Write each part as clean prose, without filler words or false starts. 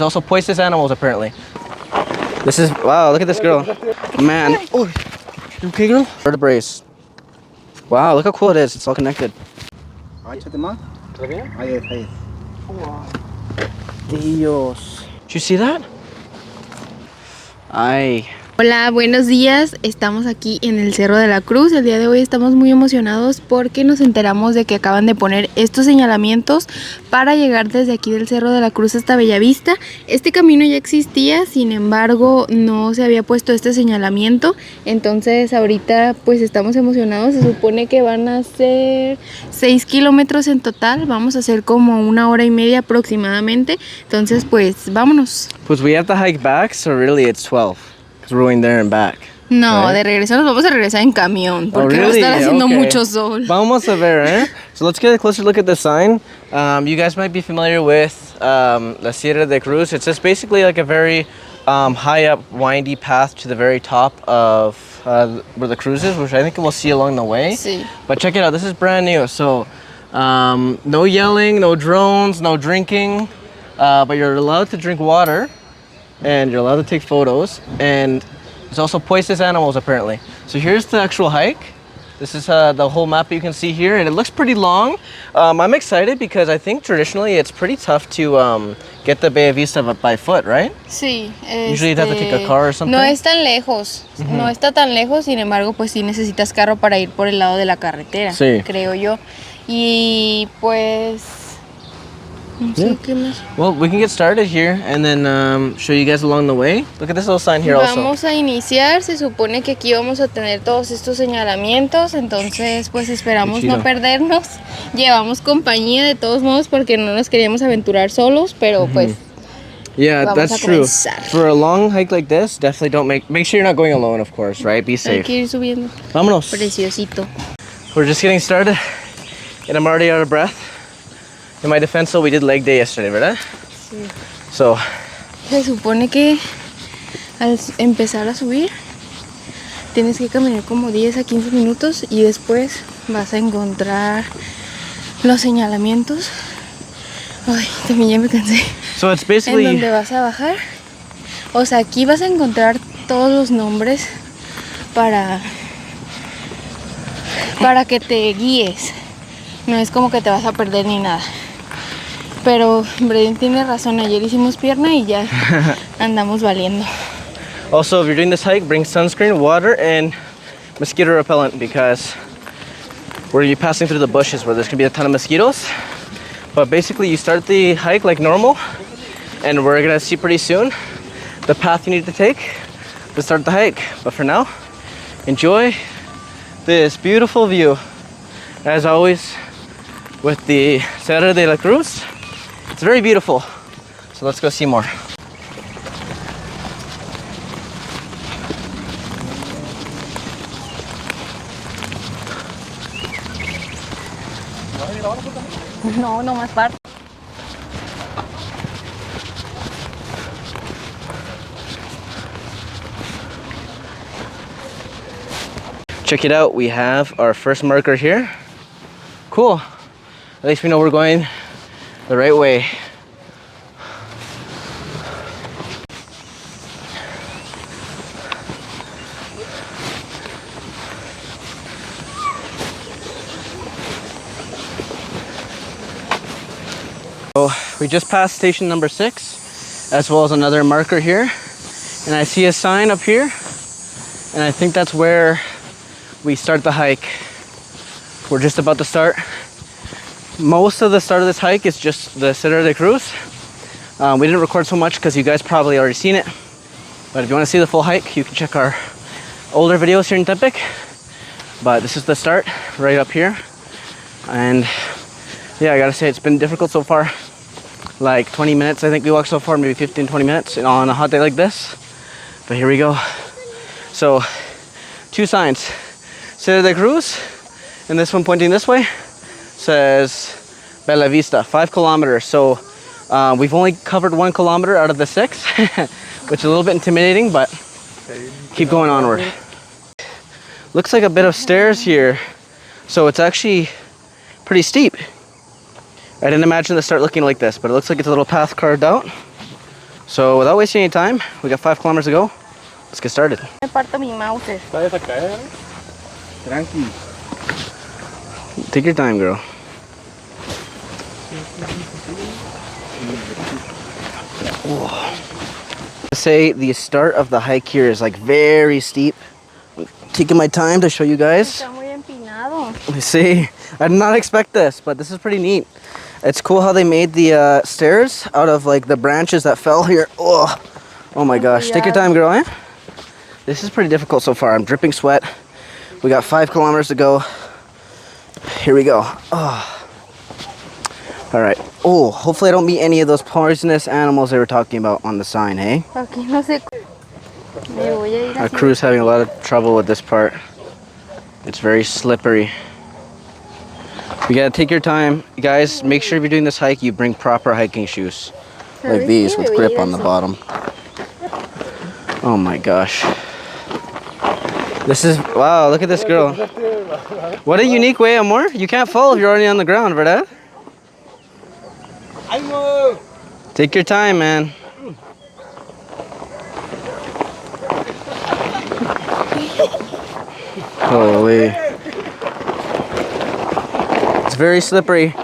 There's also poisonous animals apparently. This is, wow, look at this girl. Man. Oh, you okay, girl? Vertebrae. Wow, look how cool it is. It's all connected. Dios. Did you see that? Ay. Hola, buenos días. Estamos aquí en el Cerro de la Cruz. El día de hoy estamos muy emocionados porque nos enteramos de que acaban de poner estos señalamientos para llegar desde aquí del Cerro de la Cruz hasta Bellavista. Este camino ya existía, sin embargo no se había puesto este señalamiento. Entonces ahorita pues estamos emocionados. Se supone que van a ser 6 kilómetros en total. Vamos a hacer como 1 hora y media aproximadamente. Entonces pues vámonos. Pues we have to hike back, so really it's 12. We're going there and back. No, right? De regreso nos vamos a regresar en camión porque really? va a estar haciendo Okay. mucho sol. Vamos a ver, eh? So let's get a closer look at the sign. You guys might be familiar with La Sierra de Cruz. It's just basically like a very high up, windy path to the very top of where the Cruz is, which I think we'll see along the way. Sí. But check it out, this is brand new. So no yelling, no drones, no drinking, but you're allowed to drink water. And you're allowed to take photos, and there's also poisonous animals apparently. So here's the actual hike. This is the whole map you can see here, and it looks pretty long. I'm excited because I think traditionally it's pretty tough to get the Bellavista by foot, right? Sí. Usually you'd have to take a car or something. No es tan lejos, no está tan lejos, sin embargo pues sí necesitas carro para ir por el lado de la carretera, Sí. creo yo. Y pues... No sé qué más. Well, we can get started here and then show you guys along the way. Look at this little sign here also. Vamos a iniciar, se supone que aquí vamos a tener todos estos señalamientos, entonces pues esperamos no perdernos. Llevamos compañía de todos modos porque no nos queríamos aventurar solos, pero pues Yeah, vamos that's a true. comenzar. For a long hike like this, definitely don't make sure you're not going alone, of course, right? Be Hay safe. que ir subiendo. Vámonos. Preciosito. We're just getting started, and I'm already out of breath. In my defense, so we did leg day yesterday, ¿verdad? Sí. So, Se supone que al empezar a subir tienes que caminar como 10 a 15 minutos y después vas a encontrar los señalamientos. Ay, también ya me cansé. so it's En basically donde vas a bajar. O sea, aquí vas a encontrar todos los nombres para que te guíes. No es como que te vas a perder ni nada. Pero Brian tiene razón, ayer hicimos pierna y ya andamos valiendo. also if you're doing this hike, bring sunscreen, water, and mosquito repellent because we're gonna be passing through the bushes where there's gonna be a ton of mosquitoes. But basically, you start the hike like normal, and we're gonna see pretty soon the path you need to take to start the hike. But for now, enjoy this beautiful view. As always, with the Cerro de la Cruz, it's very beautiful. So let's go see more. No, no más parte. Check it out, we have our first marker here. Cool. At least we know we're going the right way. So we just passed station number 6, as well as another marker here. And I see a sign up here, and I think that's where we start the hike. We're just about to start. Most of the start of this hike is just the Cerro de Cruz. We didn't record so much because you guys probably already seen it. But if you want to see the full hike, you can check our older videos here in Tepic. But this is the start right up here. And yeah, I gotta say it's been difficult so far. Like 20 minutes I think we walked so far, maybe 15, 20 minutes on a hot day like this. But here we go. So 2 signs. Cerro de Cruz, and this one pointing this way says Bellavista, 5 kilometers. So we've only covered 1 kilometer out of the 6, which is a little bit intimidating, but keep going onward. Looks like a bit of stairs here, so it's actually pretty steep. I didn't imagine the start looking like this, but it looks like it's a little path carved out. So without wasting any time, we got 5 kilometers to go. Let's get started. Me parto mi mouse. Tranqui. Take your time, girl. Say the start of the hike here is like very steep. I'm taking my time to show you guys. Está muy empinado. See, I did not expect this, but this is pretty neat. It's cool how they made the stairs out of like the branches that fell here. Oh my gosh, take your time, girl, eh? This is pretty difficult so far. I'm dripping sweat. We got 5 kilometers to go. Here we go. All right. Oh, hopefully I don't meet any of those poisonous animals they were talking about on the sign, hey? Aquí no sé. Me voy a ir Our así. crew's having a lot of trouble with this part. It's very slippery. You gotta take your time. You guys, make sure if you're doing this hike, you bring proper hiking shoes. Like these with grip on the bottom. Oh my gosh. This is, wow, look at this girl. What a unique way, Amor. You can't fall if you're already on the ground, ¿verdad? Take your time, man. Holy. It's very slippery.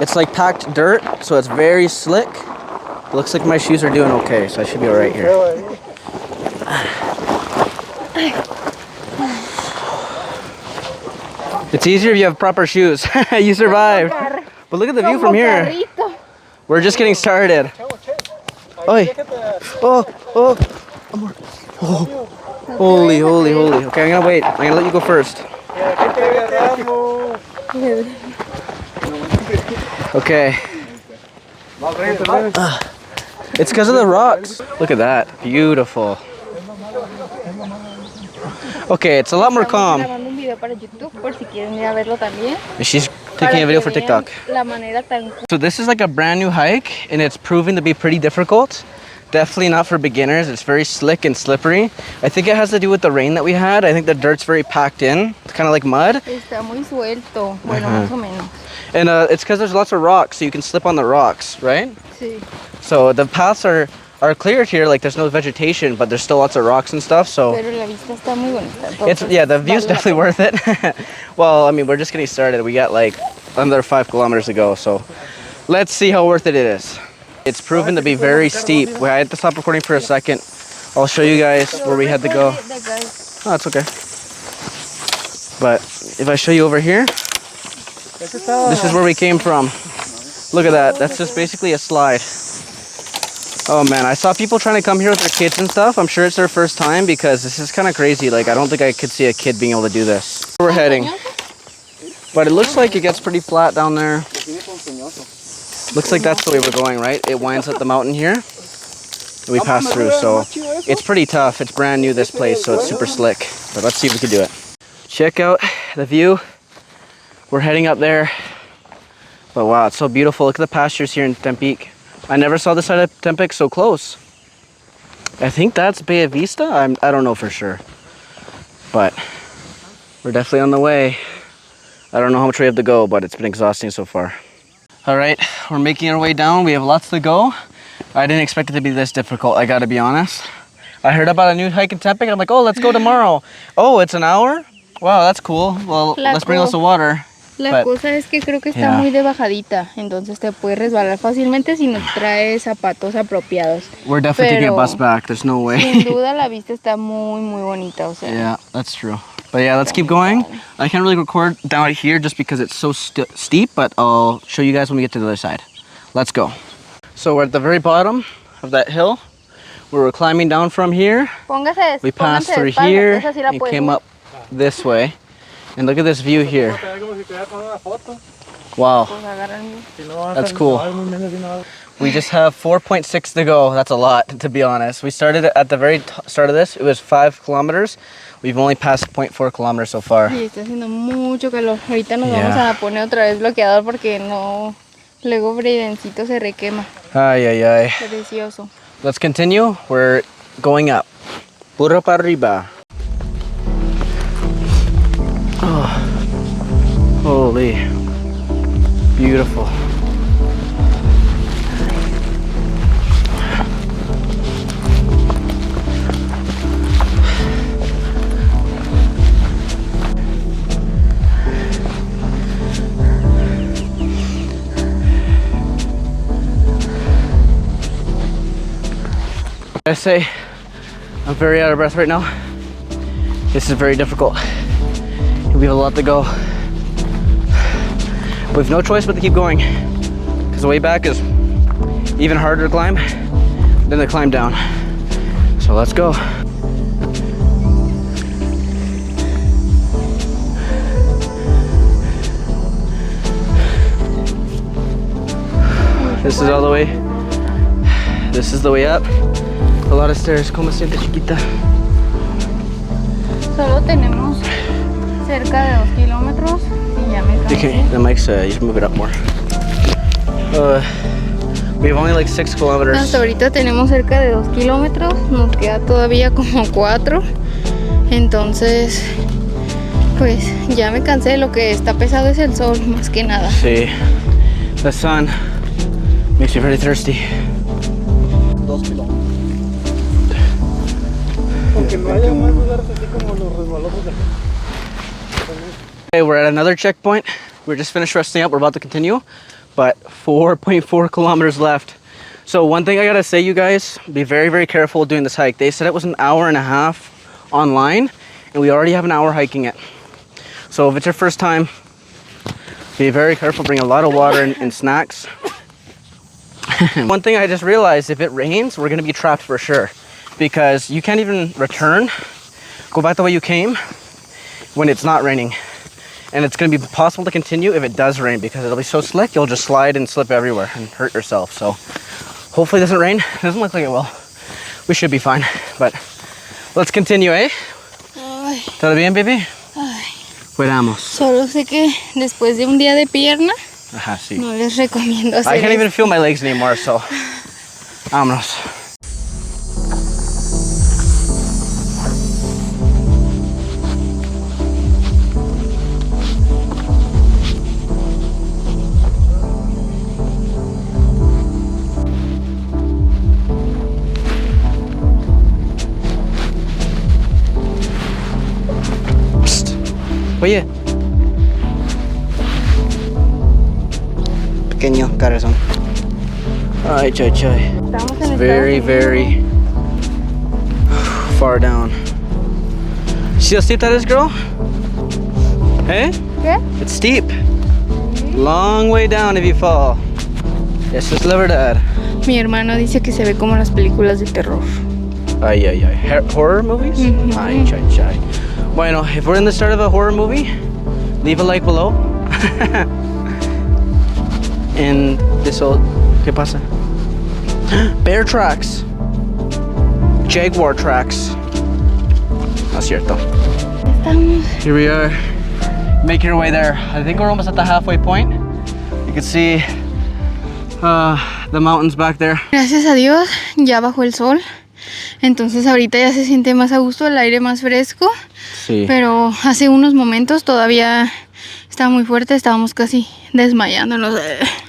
It's like packed dirt, so it's very slick. Looks like my shoes are doing okay, so I should be all right here. It's easier if you have proper shoes. You survived. But look at the view from here. We're just getting started. Oi. Oh. Holy. Okay, I'm gonna wait. I'm gonna let you go first. Okay. It's because of the rocks. Look at that. Beautiful. Okay, it's a lot more calm. Grabando un video para YouTube por si quieren ir a verlo también. She's taking a video for TikTok. La manera tan. So this is like a brand new hike, and it's proving to be pretty difficult. Definitely not for beginners. It's very slick and slippery. I think it has to do with the rain that we had. I think the dirt's very packed in. It's kind of like mud. Está muy suelto. Bueno, más o menos. And it's because there's lots of rocks, so you can slip on the rocks, right? Sí. So the paths are cleared here, like there's no vegetation, but there's still lots of rocks and stuff, so Pero la vista está muy bonita. it's, yeah, the view's definitely worth it. Well, I mean, we're just getting started. We got like under 5 kilometers to go, so let's see how worth it is. It's proven to be very steep. I had to stop recording for a second. I'll show you guys where we had to go. Oh, that's okay. But if I show you over here, this is where we came from. Look at that. That's just basically a slide. Oh man, I saw people trying to come here with their kids and stuff. I'm sure it's their first time because this is kind of crazy. Like, I don't think I could see a kid being able to do this. We're heading. But it looks like it gets pretty flat down there. Looks like that's the way we're going, right? It winds up the mountain here. And we pass through, so it's pretty tough. It's brand new, this place, so it's super slick. But let's see if we can do it. Check out the view. We're heading up there. But wow, it's so beautiful. Look at the pastures here in Tepic. I never saw this side of Tepic so close. I think that's Bellavista. I don't know for sure. But we're definitely on the way. I don't know how much we have to go, but it's been exhausting so far. All right, we're making our way down. We have lots to go. I didn't expect it to be this difficult, I gotta be honest. I heard about a new hike in Tepic. I'm like, oh, let's go tomorrow. Oh, it's an hour? Wow, that's cool. Well, let's bring us some water. La cosa es que creo que está muy de bajadita, entonces te puedes resbalar fácilmente si no traes zapatos apropiados. We're definitely taking a bus back. There's no way. Sin duda la vista está muy bonita, o sea. Yeah, that's true. But yeah, let's keep going. I can't really record down here just because it's so steep, but I'll show you guys when we get to the other side. Let's go. So we're at the very bottom of that hill. We were climbing down from here. We passed through here and came up this way. And look at this view here. Wow. That's cool. We just have 4.6 to go. That's a lot, to be honest. We started at the very start of this. It was 5 kilometers. We've only passed 0.4 kilometers so far. Sí, está haciendo mucho calor. Ahorita nos vamos a poner otra vez bloqueador porque no... Luego Breidencito se requema. Ay. Precioso. Let's continue. We're going up. Puro para arriba. Oh, holy, beautiful. I say I'm very out of breath right now. This is very difficult. We have a lot to go. We have no choice but to keep going, because the way back is even harder to climb than the climb down. So let's go. This is all the way. This is the way up. A lot of stairs. ¿Cómo sientes, chiquita? Solo tenemos cerca de 2 kilómetros y ya me cansé. Okay, the mic's, you should move it up more. We have only like 6 kilometers. Hasta ahorita tenemos cerca de 2 kilómetros, nos queda todavía como 4. Entonces, pues ya me cansé. Lo que está pesado es el sol, más que nada. Sí, the sun makes you very thirsty. 2 kilómetros. Porque no haya más lugares así como los resbalosos de aquí. Okay, we're at another checkpoint. We're just finished resting up. We're about to continue, but 4.4 kilometers left. So one thing I gotta say, you guys, be very, very careful doing this hike. They said it was an hour and a half online, and we already have an hour hiking it. So if it's your first time, be very careful. Bring a lot of water and snacks. One thing I just realized, if it rains, we're gonna be trapped for sure, because you can't even return, go back the way you came when it's not raining. And it's gonna be possible to continue if it does rain, because it'll be so slick, you'll just slide and slip everywhere and hurt yourself. So hopefully it doesn't rain. It doesn't look like it will. We should be fine, but let's continue, eh? Ay, ¿Todo bien, baby? ay. Fuéramos. Solo sé que después de un día de pierna, Ajá, sí. no les recomiendo hacer I can't even esto. feel my legs anymore, so vámonos. Psst. Oye. Pequeño corazón. Ay, choy, choy. Estamos en Very, Estados Unidos. very far down. See how steep that is, girl? Hey? ¿Qué? It's steep. Long way down if you fall. Eso es la verdad. Mi hermano dice que se ve como las películas de terror. Ay, ay, ay. Horror movies? Mhm. Ay, chay, chay. Bueno, if we're in the start of a horror movie, leave a like below. And this old... ¿Qué pasa? Bear tracks. Jaguar tracks. No es cierto. Estamos. Here we are, making our way there. I think we're almost at the halfway point. You can see the mountains back there. Gracias a Dios, ya bajó el sol. Entonces ahorita ya se siente más a gusto, el aire más fresco. Sí. Pero hace unos momentos todavía estaba muy fuerte, estábamos casi desmayándonos.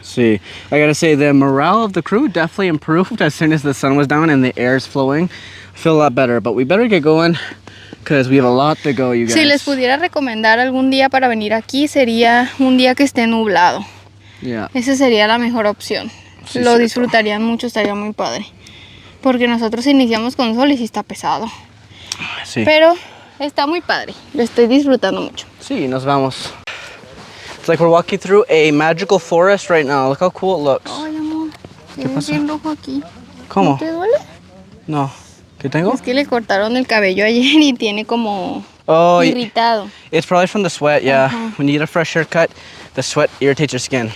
See, I gotta say, the morale of the crew definitely improved as soon as the sun was down and the air's flowing. I feel a lot better, but we better get going because we have a lot to go, you guys. Si les pudiera recomendar algún día para venir aquí, sería un día que esté nublado. Yeah. Esa sería la mejor opción. Sí, Lo cierto. disfrutarían mucho, estaría muy padre. Porque nosotros iniciamos con sol y sí está pesado. Sí. Pero está muy padre, lo estoy disfrutando mucho. Sí, nos vamos. It's like we're walking through a magical forest right now. Look how cool it looks. Ay, amor, ¿Qué pasa? bien rojo aquí. ¿Cómo? ¿No te duele? No. ¿Qué tengo? Es que le cortaron el cabello ayer y tiene como Oh, irritado. it's probably from the sweat, yeah. Uh-huh. When you get a fresh haircut, the sweat irritates your skin.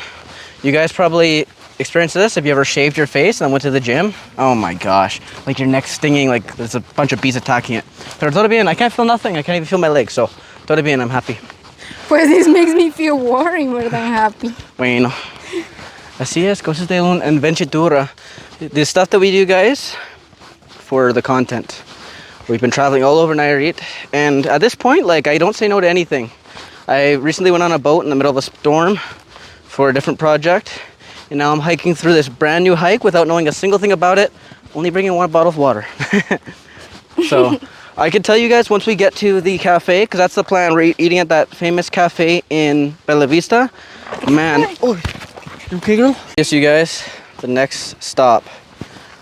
You guys probably experienced this if you ever shaved your face and went to the gym. Oh my gosh. Like your neck's stinging, like there's a bunch of bees attacking it. Pero todo bien, I can't feel nothing. I can't even feel my legs, so todo bien, I'm happy. Pues this makes me feel worried more than happy. Bueno. Así es, cosas de una aventura. The stuff that we do, guys, for the content. We've been traveling all over Nayarit, and at this point, like, I don't say no to anything. I recently went on a boat in the middle of a storm for a different project, and now I'm hiking through this brand new hike without knowing a single thing about it, only bringing one bottle of water. So I can tell you guys once we get to the cafe, because that's the plan. We're eating at that famous cafe in Bellavista. Man, oh, you okay, girl? Yes, you guys, the next stop,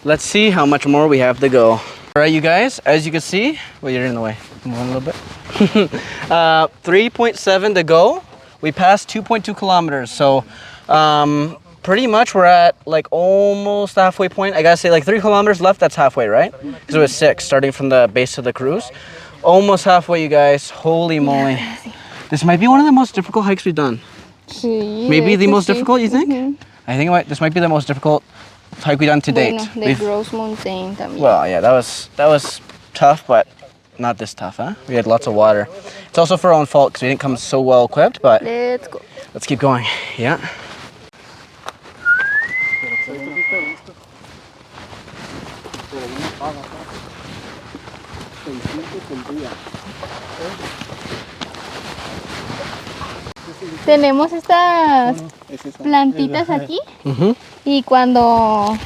let's see how much more we have to go. All right, you guys, as you can see, well, you're in the way. Move on a little bit. 3.7 to go. We passed 2.2 kilometers. So pretty much we're at like almost the halfway point. I gotta say like 3 kilometers left, that's halfway, right? Because it was 6 starting from the base of the cruise. Almost halfway, you guys. Holy moly. This might be one of the most difficult hikes we've done. Maybe the most difficult, you think? I think this might be the most difficult hike we've done to date. The Gross Mountain también. Well, yeah, that was tough, but not this tough, huh? We had lots of water. It's also for our own fault because we didn't come so well equipped, but Let's go. let's keep going. Yeah. Tenemos estas plantitas aquí y cuando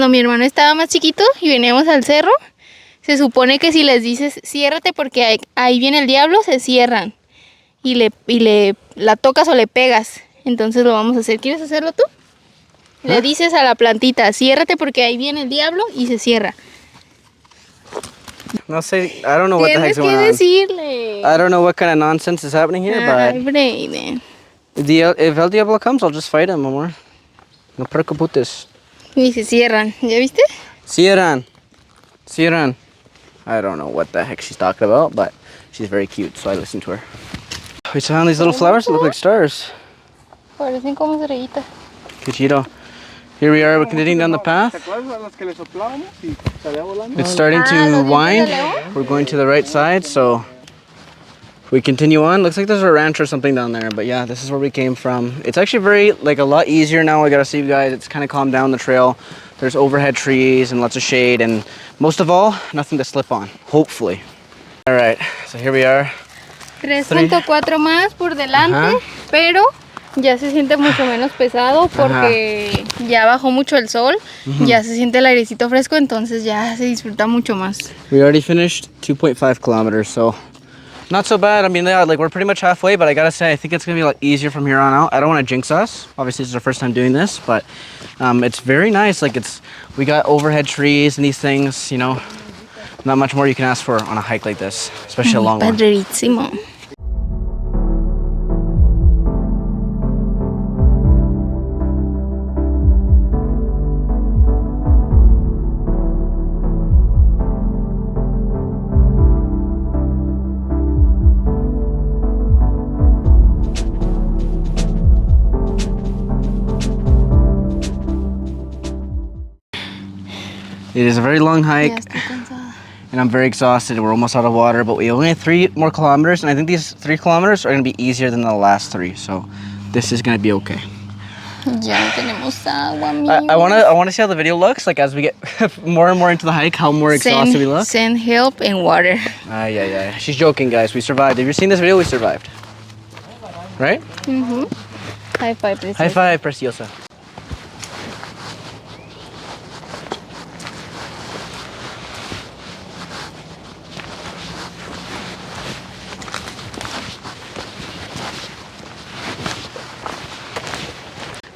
mi hermano estaba más chiquito y veníamos al cerro, se supone que si les dices ciérrate porque ahí viene el diablo, se cierran y la tocas o le pegas. Entonces lo vamos a hacer. ¿Quieres hacerlo tú? Le dices a la plantita ciérrate porque ahí viene el diablo y se cierra. No sé, I don't know what the heck's going on. Tienes que decirle. I don't know what kind of nonsense is happening here, but Brayden. if El Diablo comes, I'll just fight him, amor. No preocupes. Y se cierran, ¿ya viste? Cierran. I don't know what the heck she's talking about, but she's very cute, so I listen to her. We found these little flowers that look like stars. Parecen como estrellitas. Qué chido. Here we are, we're continuing down the path. It's starting to wind. We're going to the right side, so we continue on. Looks like there's a ranch or something down there, but yeah, this is where we came from. It's actually a lot easier now. I gotta see you guys. It's kind of calmed down the trail. There's overhead trees and lots of shade, and most of all, nothing to slip on, hopefully. All right, so here we are. 3.4 más por delante, pero ya se siente mucho menos pesado porque ya bajó mucho el sol, ya se siente el airecito fresco, entonces ya se disfruta mucho más. We already finished 2.5 kilometers, so not so bad. I mean, yeah, like we're pretty much halfway, but I gotta say, I think it's gonna be a lot easier from here on out. I don't want to jinx us. Obviously, this is our first time doing this, but it's very nice. Like we got overhead trees and these things, you know, not much more you can ask for on a hike like this, especially a long one. Padrísimo. It is a very long hike, and I'm very exhausted. We're almost out of water, but we only have 3 more kilometers, and I think these 3 kilometers are going to be easier than the last 3, so this is going to be okay. Ya tenemos agua, amigos. I want to see how the video looks, like as we get more and more into the hike, how more exhausted we look. Send help and water. Yeah. She's joking, guys. We survived. If you've seen this video, we survived. Right? High five, please. High five, preciosa.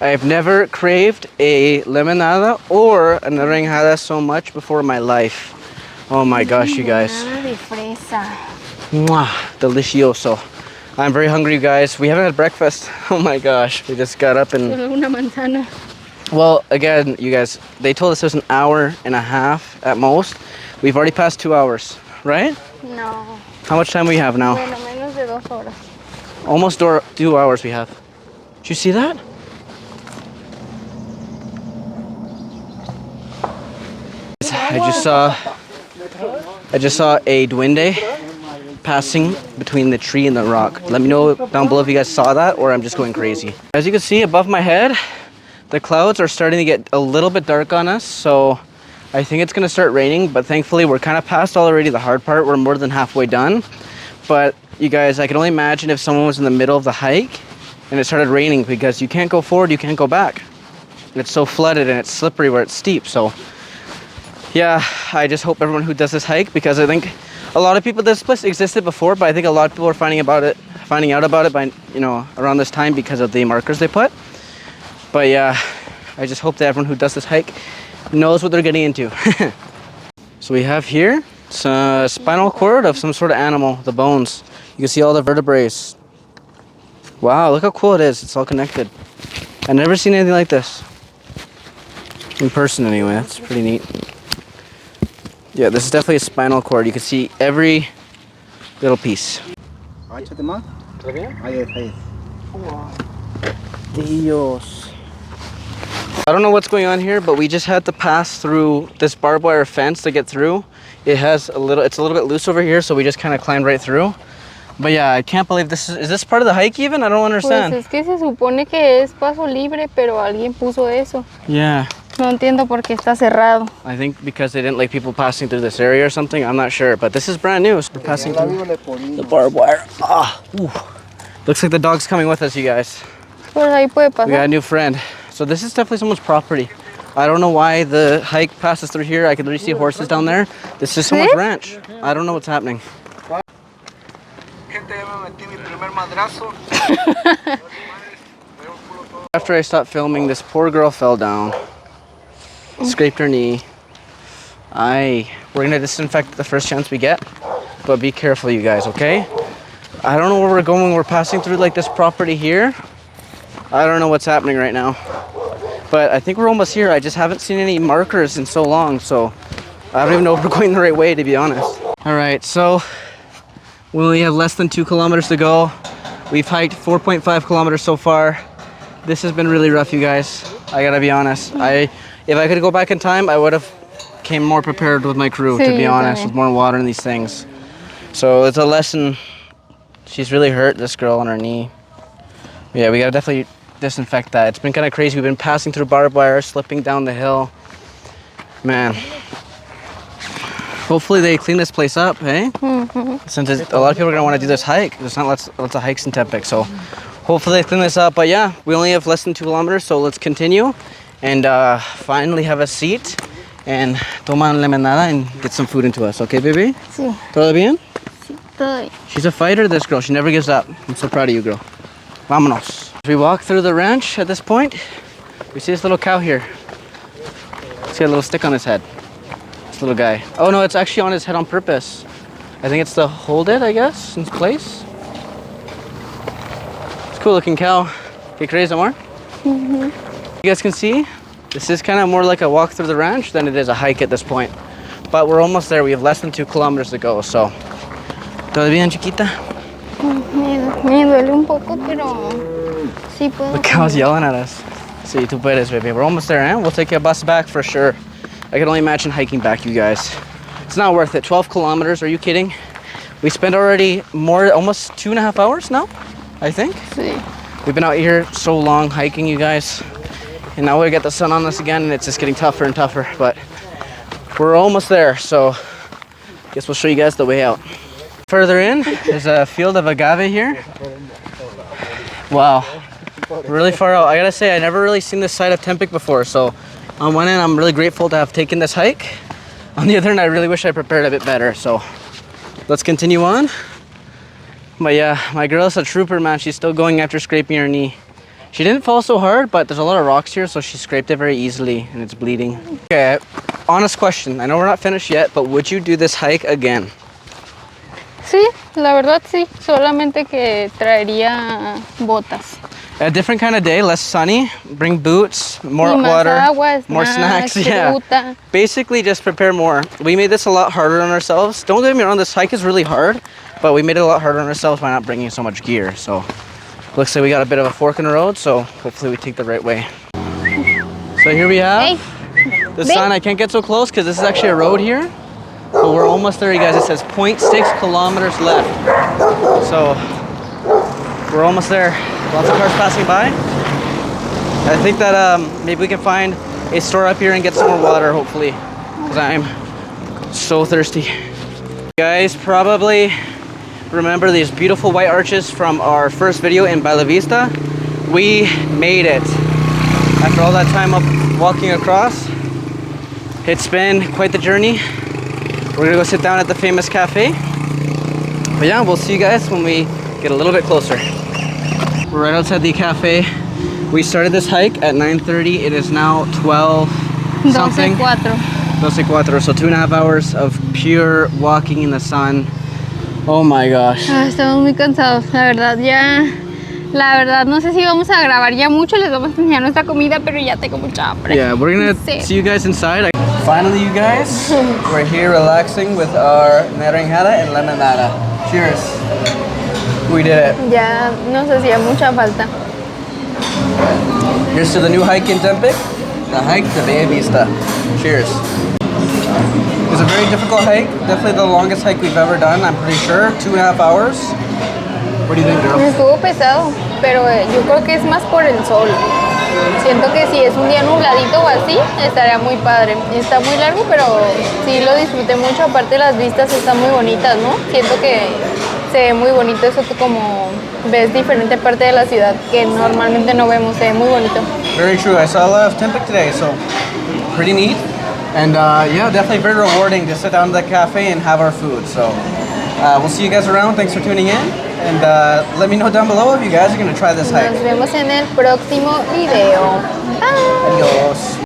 I've never craved a limonada or a naranjada so much before in my life. Oh my gosh, you guys. Limonada de fresa. Mwah, delicioso. I'm very hungry, you guys. We haven't had breakfast. Oh my gosh, we just got up and... Solo una manzana. Well, again, you guys, they told us it was an hour and a half at most. We've already passed 2 hours, right? No. How much time we have now? Bueno, menos de 2 horas. Almost 2 hours we have. Did you see that? I just saw a duende passing between the tree and the rock. Let me know down below if you guys saw that or I'm just going crazy. As you can see above my head, the clouds are starting to get a little bit dark on us, so I think it's gonna start raining, but thankfully we're kind of past already the hard part. We're more than halfway done. But you guys, I can only imagine if someone was in the middle of the hike and it started raining, because you can't go forward, you can't go back. It's so flooded and it's slippery where it's steep, so yeah, I just hope everyone who does this hike, because I think a lot of people, this place existed before, but I think a lot of people are finding out about it by, you know, around this time because of the markers they put. But yeah, I just hope that everyone who does this hike knows what they're getting into. So we have here some spinal cord of some sort of animal, the bones. You can see all the vertebrae. Wow, look how cool it is. It's all connected. I've never seen anything like this. In person anyway, that's pretty neat. Yeah, this is definitely a spinal cord. You can see every little piece. Dios. I don't know what's going on here, but we just had to pass through this barbed wire fence to get through. It's a little bit loose over here, so we just kind of climbed right through. But yeah, I can't believe is this part of the hike even? I don't understand. Pues es que se supone que es paso libre, pero alguien puso eso. Yeah. No entiendo por qué está cerrado. I think because they didn't like people passing through this area or something. I'm not sure, but this is brand new. So we're passing through the barbed wire. Looks like the dog's coming with us, you guys. Pues ahí puede pasar. We got a new friend. So this is definitely someone's property. I don't know why the hike passes through here. I can literally see horses down there. This is someone's ranch. I don't know what's happening. After I stopped filming, this poor girl fell down, scraped her knee. We're gonna disinfect the first chance we get, but be careful, you guys, okay? I don't know where we're going. We're passing through like this property here. I don't know what's happening right now, but I think we're almost here. I just haven't seen any markers in so long, so I don't even know if we're going the right way, to be honest. All right, so we only have less than 2 kilometers to go. We've hiked 4.5 kilometers so far. This has been really rough, you guys. I gotta be honest. If I could go back in time, I would have came more prepared with my crew, to be honest, with more water and these things. So it's a lesson. She's really hurt, this girl, on her knee. Yeah, we gotta definitely disinfect that. It's been kind of crazy. We've been passing through barbed wire, slipping down the hill. Man. Hopefully they clean this place up, hey? Since a lot of people are gonna want to do this hike. There's not lots of hikes in Tepic, so hopefully they clean this up. But yeah, we only have less than 2 kilometers, so let's continue and finally have a seat and toma limonada and get some food into us, okay, baby? Sí. ¿Todo bien? Sí, todo bien. She's a fighter, this girl. She never gives up. I'm so proud of you, girl. Vámonos. As we walk through the ranch at this point, we see this little cow here. He's got a little stick on his head. This little guy. Oh no, it's actually on his head on purpose. I think it's to hold it, I guess, in place. It's a cool looking cow. Que crees, amor? You guys can see, this is kind of more like a walk through the ranch than it is a hike at this point. But we're almost there. We have less than 2 kilometers to go, so. ¿Todo bien, chiquita? Me duele un poco, pero sí puedo. The cow's yelling at us. Sí, tú puedes, baby. We're almost there, eh? We'll take a bus back for sure. I can only imagine hiking back, you guys. It's not worth it. 12 kilometers, are you kidding? We spent already almost 2.5 hours now, I think. Sí. We've been out here so long hiking, you guys. And now we get the sun on us again, and it's just getting tougher and tougher. But we're almost there, so guess we'll show you guys the way out. Further in, there's a field of agave here. Wow, really far out. I gotta say, I never really seen this side of Tepic before, so on one end, I'm really grateful to have taken this hike. On the other end, I really wish I prepared a bit better, so let's continue on. But yeah, my girl is a trooper, man. She's still going after scraping her knee. She didn't fall so hard, but there's a lot of rocks here, so she scraped it very easily, and it's bleeding. Okay, honest question. I know we're not finished yet, but would you do this hike again? Sí, la verdad sí. Solamente que traería botas. A different kind of day, less sunny. Bring boots, more Y más water, agua, more snacks. Yeah. Ruta. Basically, just prepare more. We made this a lot harder on ourselves. Don't get me wrong, this hike is really hard, but we made it a lot harder on ourselves by not bringing so much gear. So, looks like we got a bit of a fork in the road, so hopefully we take the right way. So here we have the sign. I can't get so close because this is actually a road here. But we're almost there, you guys. It says 0.6 kilometers left. So we're almost there. Lots of cars passing by. I think that maybe we can find a store up here and get some more water, hopefully, because I'm so thirsty. You guys probably remember these beautiful white arches from our first video in Bellavista. We made it. After all that time of walking across, it's been quite the journey. We're gonna go sit down at the famous cafe. But yeah, we'll see you guys when we get a little bit closer. We're right outside the cafe. We started this hike at 9:30. It is now 12 something. 12:04. 12:04. So 2.5 hours of pure walking in the sun. Oh my gosh. Estamos muy cansados, la verdad ya. La verdad no sé si vamos a grabar ya mucho. Les vamos a enseñar nuestra comida, pero ya tengo mucha hambre. Yeah, we're gonna Sí. see you guys inside. Finally, you guys, we're here relaxing with our naranjada and limonada. Cheers. We did it. Ya nos hacía mucha falta. Here's to the new hike in Tepic, the hike to Bellavista. Cheers. It was a very difficult hike, definitely the longest hike we've ever done, I'm pretty sure, 2.5 hours. What do you think, girl? Estuvo pesado, pero yo creo que es más por el sol. Siento que si es un día nubladito o así, estaría muy padre. Está muy largo, pero sí lo disfruté mucho. Aparte las vistas están muy bonitas, ¿no? Siento que se ve muy bonito eso, como ves diferente parte de la ciudad que normalmente no vemos. Se ve muy bonito. Very true. I saw a lot of Tepic today, so pretty neat. And yeah, definitely very rewarding to sit down at the cafe and have our food. So we'll see you guys around. Thanks for tuning in. And let me know down below if you guys are going to try this hike. Nos vemos en el próximo video. Bye. Adios.